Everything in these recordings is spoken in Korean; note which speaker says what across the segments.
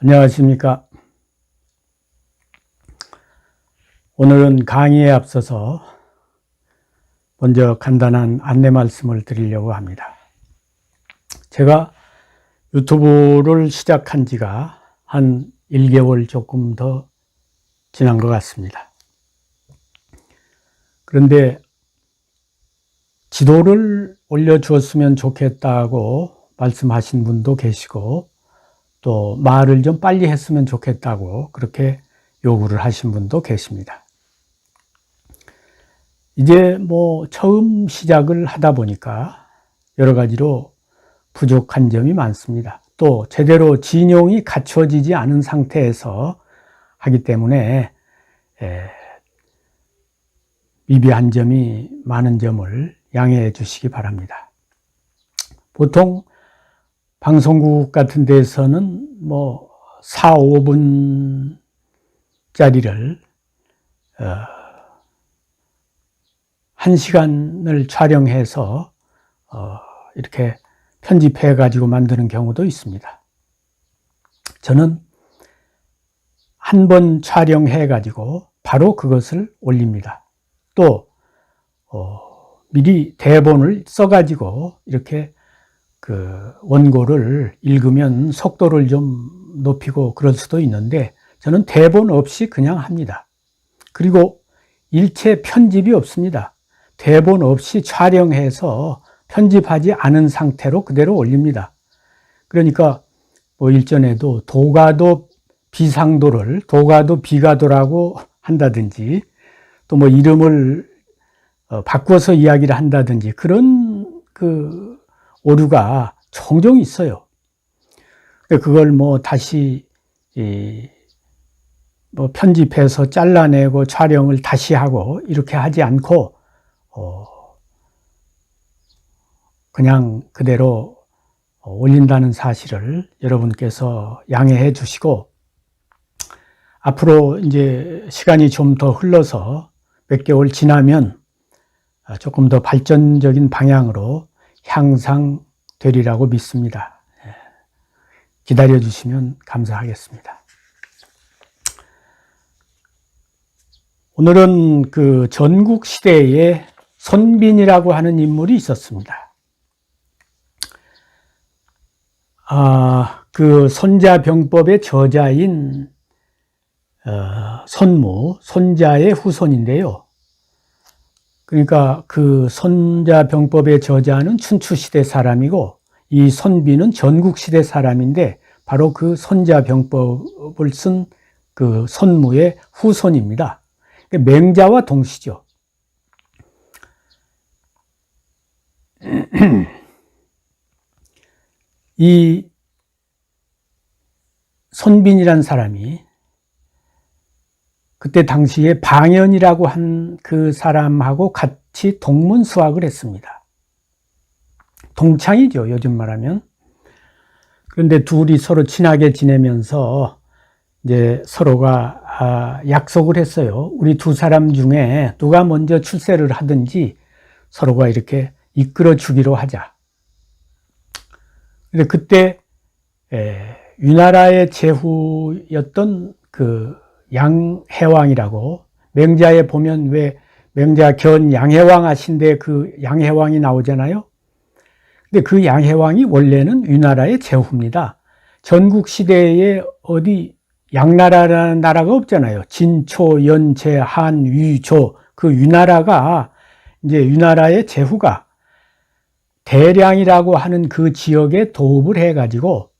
Speaker 1: 안녕하십니까. 오늘은 강의에 앞서서 먼저 간단한 안내 말씀을 드리려고 합니다. 제가 유튜브를 시작한 지가 한 1개월 조금 더 지난 것 같습니다. 그런데 지도를 올려주었으면 좋겠다고 말씀하신 분도 계시고, 또 말을 좀 빨리 했으면 좋겠다고 그렇게 요구를 하신 분도 계십니다. 이제 처음 시작을 하다 보니까 여러 가지로 부족한 점이 많습니다. 또 제대로 진용이 갖춰지지 않은 상태에서 하기 때문에 미비한 점이 많은 점을 양해해 주시기 바랍니다. 보통 방송국 같은 데서는 4, 5분짜리를 1시간을 촬영해서 이렇게 편집해 가지고 만드는 경우도 있습니다. 저는 한 번 촬영해 가지고 바로 그것을 올립니다. 또 미리 대본을 써 가지고 이렇게 그 원고를 읽으면 속도를 좀 높이고 그럴 수도 있는데, 저는 대본 없이 그냥 합니다. 그리고 일체 편집이 없습니다. 대본 없이 촬영해서 편집하지 않은 상태로 그대로 올립니다. 그러니까 일전에도 도가도 비상도를 도가도 비가도라고 한다든지, 또 이름을 바꿔서 이야기를 한다든지, 그런 오류가 종종 있어요. 그걸 다시 편집해서 잘라내고 촬영을 다시 하고 이렇게 하지 않고 그냥 그대로 올린다는 사실을 여러분께서 양해해 주시고, 앞으로 이제 시간이 좀 더 흘러서 몇 개월 지나면 조금 더 발전적인 방향으로 향상되리라고 믿습니다. 기다려 주시면 감사하겠습니다. 오늘은 그 전국 시대에 손빈이라고 하는 인물이 있었습니다. 그 손자병법의 저자인 손무, 손자의 후손인데요. 그러니까 그 손자병법의 저자는 춘추시대 사람이고, 이 손빈은 전국시대 사람인데 바로 그 손자병법을 쓴 그 손무의 후손입니다. 맹자와 동시죠. 이 손빈이란 사람이 그때 당시에 방연이라고 한 그 사람하고 같이 동문수학을 했습니다. 동창이죠, 요즘 말하면. 그런데 둘이 서로 친하게 지내면서 이제 서로가 약속을 했어요. 우리 두 사람 중에 누가 먼저 출세를 하든지 서로가 이렇게 이끌어 주기로 하자. 근데 그때 위나라의 제후였던 그 양해왕이라고, 맹자에 보면 왜 맹자 견 양해왕 하신데 그 양해왕이 나오잖아요. 근데 그 양해왕이 원래는 위나라의 제후입니다. 전국 시대에 어디 양나라라는 나라가 없잖아요. 진초, 연체, 한, 위, 조. 그 위나라가 이제 위나라의 제후가 대량이라고 하는 그 지역에 도읍을 해가지고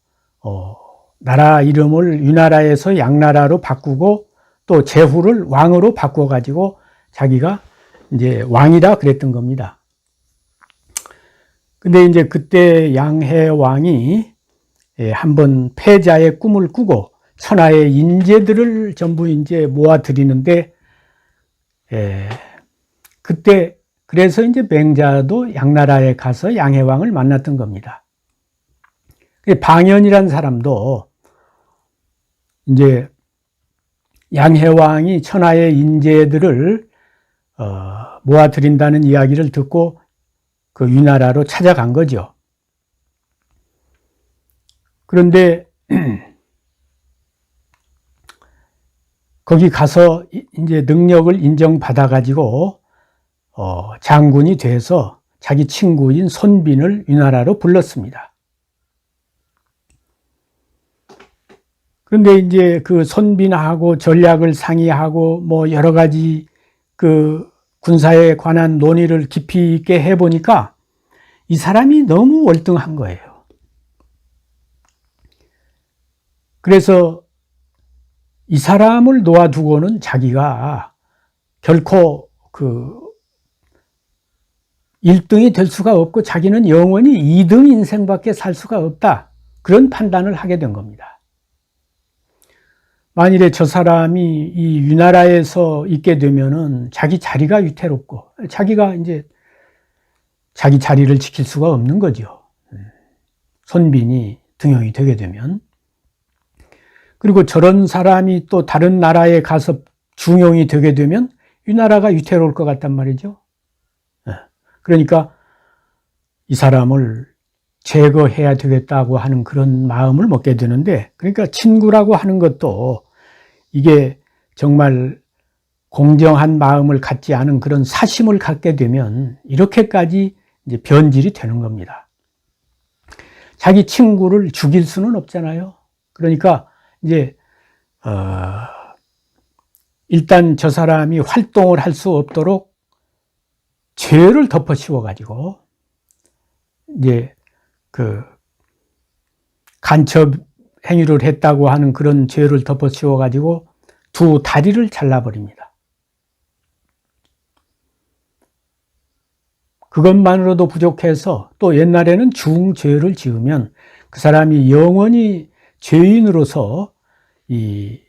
Speaker 1: 나라 이름을 위나라에서 양나라로 바꾸고, 또 제후를 왕으로 바꿔가지고 자기가 이제 왕이라 그랬던 겁니다. 근데 이제 그때 양해왕이 한번 패자의 꿈을 꾸고 천하의 인재들을 전부 이제 모아들이는데, 그때 그래서 이제 맹자도 양나라에 가서 양해왕을 만났던 겁니다. 방연이라는 사람도 이제 양해왕이 천하의 인재들을 모아들인다는 이야기를 듣고 그 위나라로 찾아간 거죠. 그런데 거기 가서 이제 능력을 인정받아 가지고 장군이 돼서 자기 친구인 손빈을 위나라로 불렀습니다. 그런데 이제 그 손빈하고 전략을 상의하고 뭐 여러 가지 그 군사에 관한 논의를 깊이 있게 해보니까 이 사람이 너무 월등한 거예요. 그래서 이 사람을 놓아두고는 자기가 결코 그 1등이 될 수가 없고 자기는 영원히 2등 인생밖에 살 수가 없다. 그런 판단을 하게 된 겁니다. 만일에 저 사람이 이 위나라에서 있게 되면은 자기 자리가 위태롭고 자기가 이제 자기 자리를 지킬 수가 없는 거죠. 손빈이 등용이 되게 되면. 그리고 저런 사람이 또 다른 나라에 가서 중용이 되게 되면 위나라가 위태로울 것 같단 말이죠. 그러니까 이 사람을 제거해야 되겠다고 하는 그런 마음을 먹게 되는데, 그러니까 친구라고 하는 것도 이게 정말 공정한 마음을 갖지 않은 그런 사심을 갖게 되면 이렇게까지 이제 변질이 되는 겁니다. 자기 친구를 죽일 수는 없잖아요. 그러니까 이제 일단 저 사람이 활동을 할 수 없도록 죄를 덮어씌워 가지고 이제 그 간첩 행위를 했다고 하는 그런 죄를 덮어씌워 가지고 두 다리를 잘라버립니다. 그것만으로도 부족해서 또 옛날에는 중죄를 지으면 그 사람이 영원히 죄인으로서 이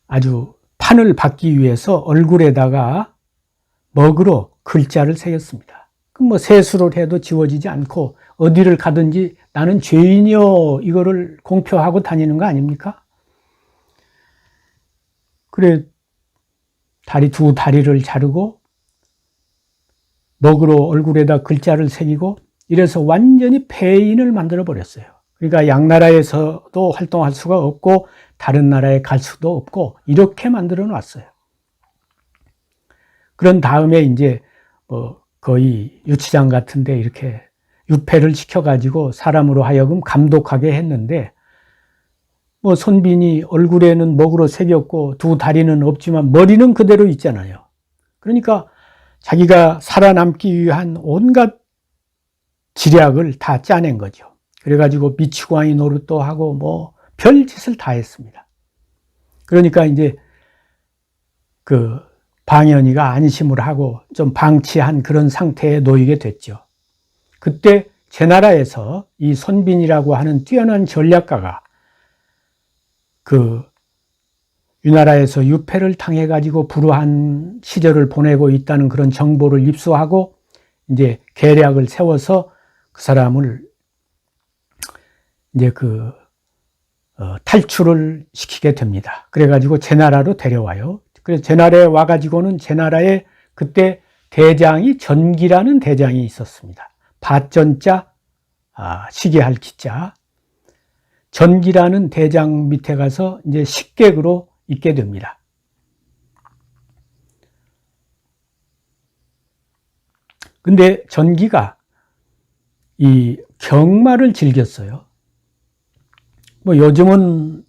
Speaker 1: 아주 판을 받기 위해서 얼굴에다가 먹으로 글자를 새겼습니다. 그럼 뭐 세수를 해도 지워지지 않고 어디를 가든지 나는 죄인이요 이거를 공표하고 다니는 거 아닙니까? 그래 두 다리를 자르고 먹으로 얼굴에다 글자를 새기고 이래서 완전히 폐인을 만들어 버렸어요. 그러니까 양나라에서도 활동할 수가 없고 다른 나라에 갈 수도 없고 이렇게 만들어 놨어요. 그런 다음에 이제 뭐 거의 유치장 같은데 이렇게 유폐를 시켜가지고 사람으로 하여금 감독하게 했는데, 뭐 손빈이 얼굴에는 먹으로 새겼고 두 다리는 없지만 머리는 그대로 있잖아요. 그러니까 자기가 살아남기 위한 온갖 지략을 다 짜낸 거죠. 그래가지고 미치광이 노릇도 하고 뭐 별짓을 다 했습니다. 그러니까 이제 그 방연이가 안심을 하고 좀 방치한 그런 상태에 놓이게 됐죠. 그때 제 나라에서 이 손빈이라고 하는 뛰어난 전략가가 그 위나라에서 유폐를 당해가지고 불우한 시절을 보내고 있다는 그런 정보를 입수하고 이제 계략을 세워서 그 사람을 이제 탈출을 시키게 됩니다. 그래가지고 제 나라로 데려와요. 그래서 제 나라에 와가지고는 제 나라에 그때 대장이 전기라는 대장이 있었습니다. 밭전자, 시계할 기자. 전기라는 대장 밑에 가서 이제 식객으로 있게 됩니다. 근데 전기가 이 경마를 즐겼어요. 뭐 요즘은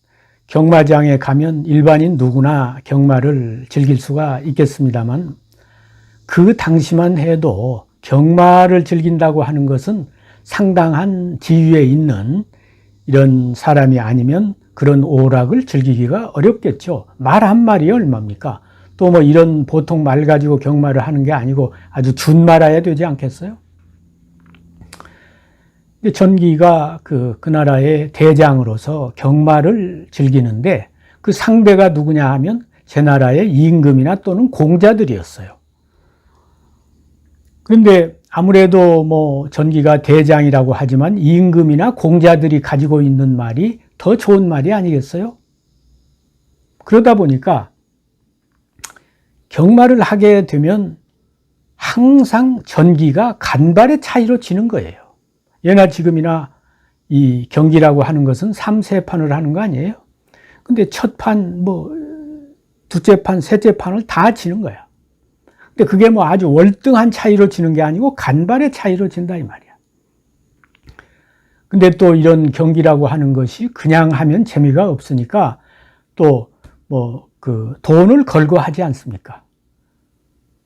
Speaker 1: 경마장에 가면 일반인 누구나 경마를 즐길 수가 있겠습니다만 그 당시만 해도 경마를 즐긴다고 하는 것은 상당한 지위에 있는 이런 사람이 아니면 그런 오락을 즐기기가 어렵겠죠. 말 한 마리에 얼마입니까? 또 뭐 이런 보통 말 가지고 경마를 하는 게 아니고 아주 준말아야 되지 않겠어요? 전기가 그 나라의 대장으로서 경마를 즐기는데 그 상대가 누구냐 하면 제 나라의 임금이나 또는 공자들이었어요. 그런데 아무래도 뭐 전기가 대장이라고 하지만 임금이나 공자들이 가지고 있는 말이 더 좋은 말이 아니겠어요? 그러다 보니까 경마를 하게 되면 항상 전기가 간발의 차이로 지는 거예요. 예나 지금이나 이 경기라고 하는 것은 3, 4판을 하는 거 아니에요? 근데 첫 판 뭐 둘째 판, 셋째 판을 다 지는 거야. 근데 그게 뭐 아주 월등한 차이로 지는 게 아니고 간발의 차이로 진다 이 말이야. 근데 또 이런 경기라고 하는 것이 그냥 하면 재미가 없으니까 또 뭐 그 돈을 걸고 하지 않습니까?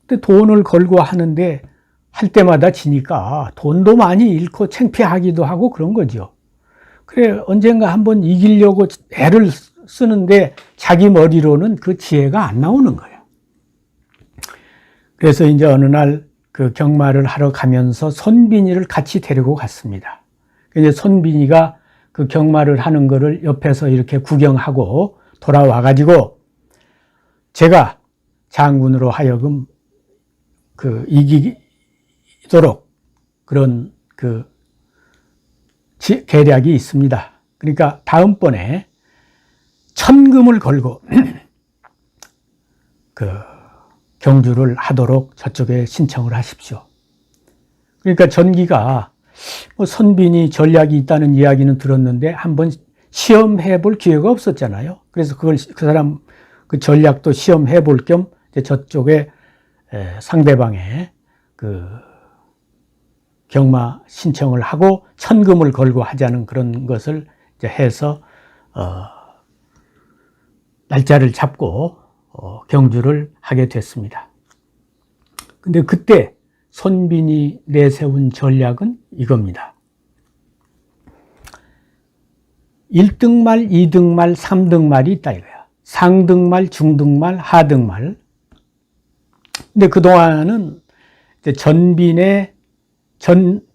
Speaker 1: 근데 돈을 걸고 하는데 할 때마다 지니까 돈도 많이 잃고 창피하기도 하고 그런 거죠. 그래, 언젠가 한번 이기려고 애를 쓰는데 자기 머리로는 그 지혜가 안 나오는 거예요. 그래서 이제 어느 날 그 경마를 하러 가면서 손빈이를 같이 데리고 갔습니다. 이제 손빈이가 그 경마를 하는 거를 옆에서 이렇게 구경하고 돌아와가지고 제가 장군으로 하여금 그 이기도록 그런 그 계략이 있습니다. 그러니까 다음번에 천금을 걸고 그 경주를 하도록 저쪽에 신청을 하십시오. 그러니까 전기가 뭐 선빈이 전략이 있다는 이야기는 들었는데 한번 시험해 볼 기회가 없었잖아요. 그래서 그걸 그 사람 그 전략도 시험해 볼 겸 저쪽에 상대방의 그 경마 신청을 하고 천금을 걸고 하자는 그런 것을 이제 해서 날짜를 잡고 경주를 하게 됐습니다. 근데 그때 손빈이 내세운 전략은 이겁니다. 1등말, 2등말, 3등말이 있다 이거야. 상등말, 중등말, 하등말. 근데 그동안은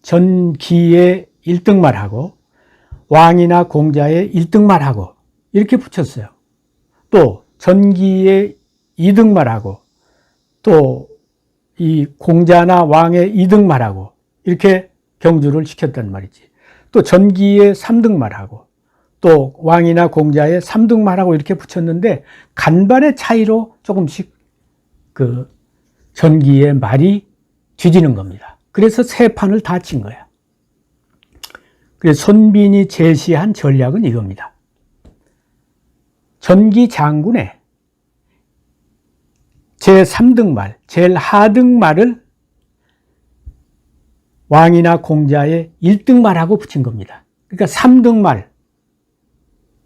Speaker 1: 전기의 1등말하고 왕이나 공자의 1등말하고 이렇게 붙였어요. 또 전기의 2등말하고 또 이 공자나 왕의 2등말하고 이렇게 경주를 시켰단 말이지. 또 전기의 3등말하고 또 왕이나 공자의 3등말하고 이렇게 붙였는데 간발의 차이로 조금씩 그 전기의 말이 뒤지는 겁니다. 그래서 세 판을 다 친 거야. 그래서 손빈이 제시한 전략은 이겁니다. 전기 장군의 제3등말, 제일 하등말을 왕이나 공자의 1등말하고 붙인 겁니다. 그러니까 3등말,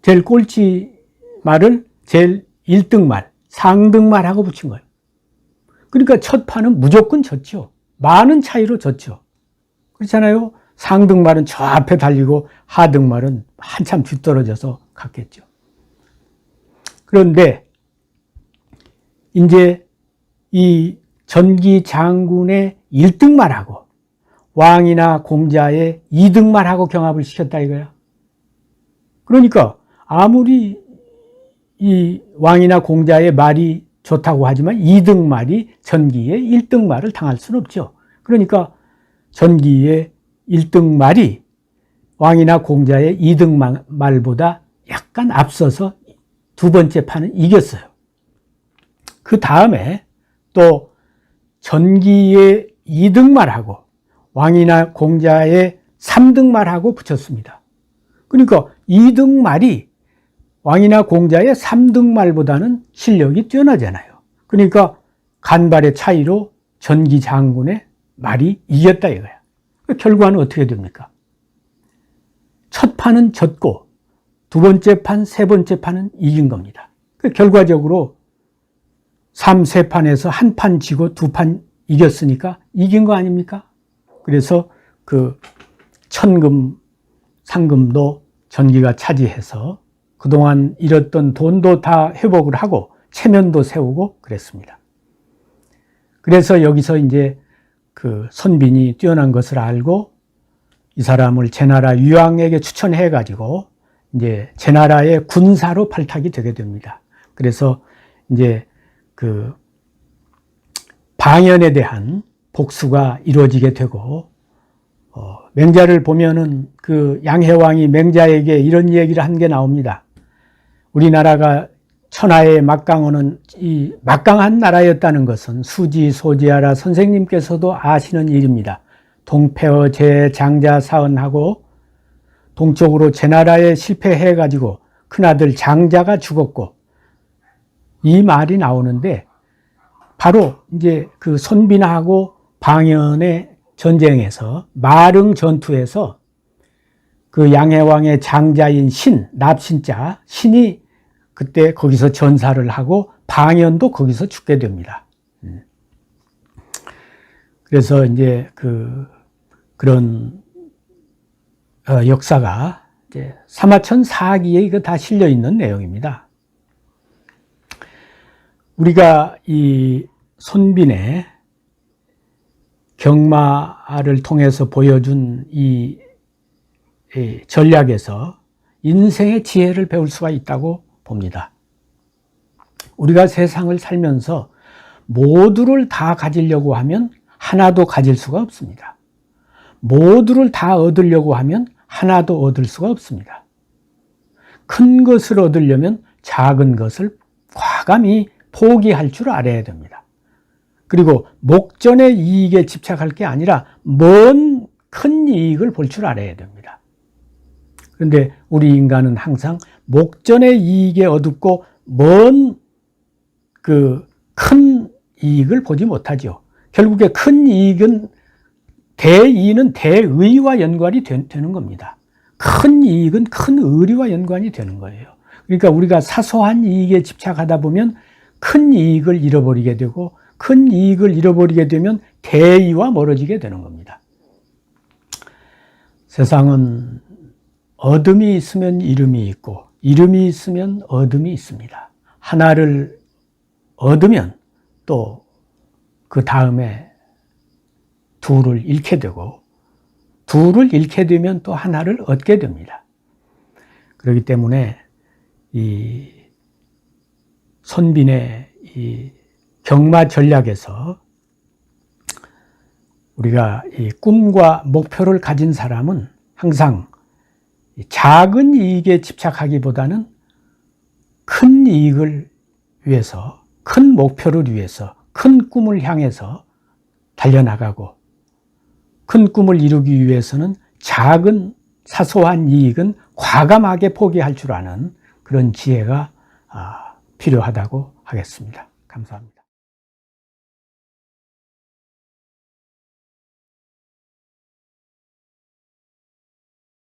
Speaker 1: 제일 꼴찌 말을 제일 1등말, 상등말하고 붙인 거예요. 그러니까 첫 판은 무조건 졌죠. 많은 차이로 졌죠. 그렇잖아요. 상등말은 저 앞에 달리고 하등말은 한참 뒤떨어져서 갔겠죠. 그런데 이제 이 전기 장군의 1등말하고 왕이나 공자의 2등말하고 경합을 시켰다 이거야. 그러니까 아무리 이 왕이나 공자의 말이 좋다고 하지만 2등말이 전기의 1등말을 당할 수는 없죠. 그러니까 전기의 1등말이 왕이나 공자의 2등말보다 약간 앞서서 두 번째 판은 이겼어요. 그 다음에 또 전기의 2등말하고 왕이나 공자의 3등말하고 붙였습니다. 그러니까 2등말이 왕이나 공자의 3등말보다는 실력이 뛰어나잖아요. 그러니까 간발의 차이로 전기 장군의 말이 이겼다 이거야. 결과는 어떻게 됩니까? 첫 판은 졌고 두 번째 판, 세 번째 판은 이긴 겁니다. 결과적으로 3, 세 판에서 한 판 지고 두 판 이겼으니까 이긴 거 아닙니까? 그래서 그 천금, 상금도 전기가 차지해서 그동안 잃었던 돈도 다 회복을 하고 체면도 세우고 그랬습니다. 그래서 여기서 이제 그 손빈이 뛰어난 것을 알고 이 사람을 제나라 유황에게 추천해 가지고 이제 제나라의 군사로 발탁이 되게 됩니다. 그래서 이제 그 방연에 대한 복수가 이루어지게 되고 맹자를 보면은 그 양해왕이 맹자에게 이런 얘기를 한 게 나옵니다. 우리나라가 천하의 막강어는 이 막강한 나라였다는 것은 수지 소지하라 선생님께서도 아시는 일입니다. 동패어 제장자 사언하고 동쪽으로 제나라에 실패해 가지고 큰아들 장자가 죽었고 이 말이 나오는데 바로 이제 그 손빈하고 방연의 전쟁에서 마릉 전투에서 그 양해왕의 장자인 신, 납신자 신이 그때 거기서 전사를 하고 방연도 거기서 죽게 됩니다. 그래서 이제 그런 역사가 이제 사마천 사기에 이거 다 실려 있는 내용입니다. 우리가 이 손빈의 경마를 통해서 보여준 이 전략에서 인생의 지혜를 배울 수가 있다고 봅니다. 우리가 세상을 살면서 모두를 다 가지려고 하면 하나도 가질 수가 없습니다. 모두를 다 얻으려고 하면 하나도 얻을 수가 없습니다. 큰 것을 얻으려면 작은 것을 과감히 포기할 줄 알아야 됩니다. 그리고 목전의 이익에 집착할 게 아니라 먼 큰 이익을 볼 줄 알아야 됩니다. 그런데 우리 인간은 항상 목전의 이익에 어둡고 먼 큰 이익을 보지 못하죠. 결국에 큰 이익은 대의는 대의와 연관이 되는 겁니다. 큰 이익은 큰 의리와 연관이 되는 거예요. 그러니까 우리가 사소한 이익에 집착하다 보면 큰 이익을 잃어버리게 되고 큰 이익을 잃어버리게 되면 대의와 멀어지게 되는 겁니다. 세상은 어둠이 있으면 이름이 있고 이름이 있으면 어둠이 있습니다. 하나를 얻으면 또 그 다음에 둘을 잃게 되고 둘을 잃게 되면 또 하나를 얻게 됩니다. 그렇기 때문에 이 손빈의 이 경마 전략에서 우리가 이 꿈과 목표를 가진 사람은 항상 작은 이익에 집착하기보다는 큰 이익을 위해서, 큰 목표를 위해서, 큰 꿈을 향해서 달려나가고 큰 꿈을 이루기 위해서는 작은 사소한 이익은 과감하게 포기할 줄 아는 그런 지혜가 필요하다고 하겠습니다. 감사합니다.